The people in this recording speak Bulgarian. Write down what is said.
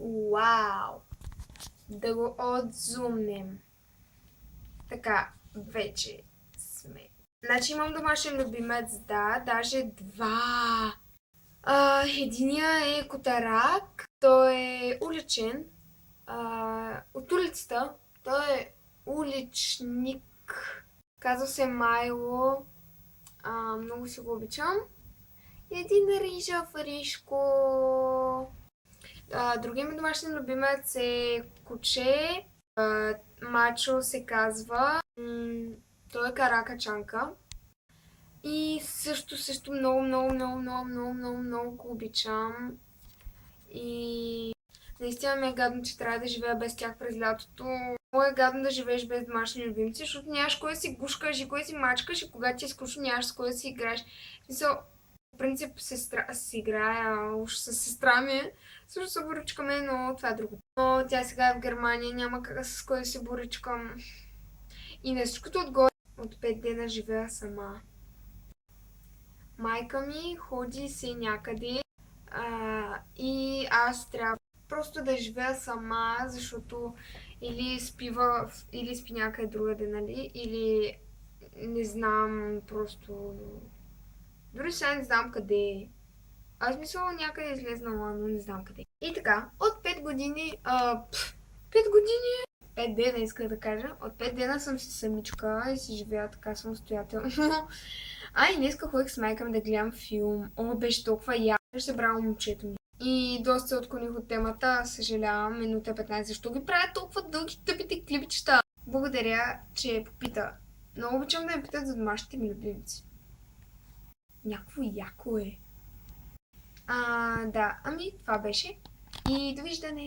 Вау! Да го отзумнем. Така, вече сме. Значи имам домашен любимец, да, даже два. Единия е котарак, той е уличен, от улицата, той е уличник, казва се Майло, много си го обичам. Един рижав рижко. Другия ми домашен любимец е куче, Мачо се казва, той е каракачанка. И също много го обичам. И наистина ми е гадно, че трябва да живея без тях през лятото. Много е гадно да живееш без домашни любимци, защото нямаш кой да си гушкаш и кой да си мачкаш и когато ти е скучно нямаш с кой да си играеш. Мисъл, в принцип си играя уж с сестра ми, също се боричкаме, но това е друго. Но тя сега е в Германия, няма как с кой да се боричкам. И на всичкото отгоре от 5 дена живея сама. Майка ми ходи си някъде и аз трябва просто да живея сама, защото или спи някъде другаде, нали? Или не знам, просто... Дори сега не знам къде е. Аз мисля някъде е излезнала, но не знам къде. И така, от 5 години... 5 години? 5 дена исках да кажа. От 5 дена съм си самичка и си живея така самостоятелно. И днеска ходих с майка ми да гледам филм. Беше толкова яко. Ще брала момчето ми. И доста се отклоних от темата. Съжалявам, минута 15. Защо ги правя толкова дълги тъпите клипчета? Благодаря, че попита. Много обичам да ме питат за домашните ми любимци. Някакво яко е. Да, това беше. И довиждане!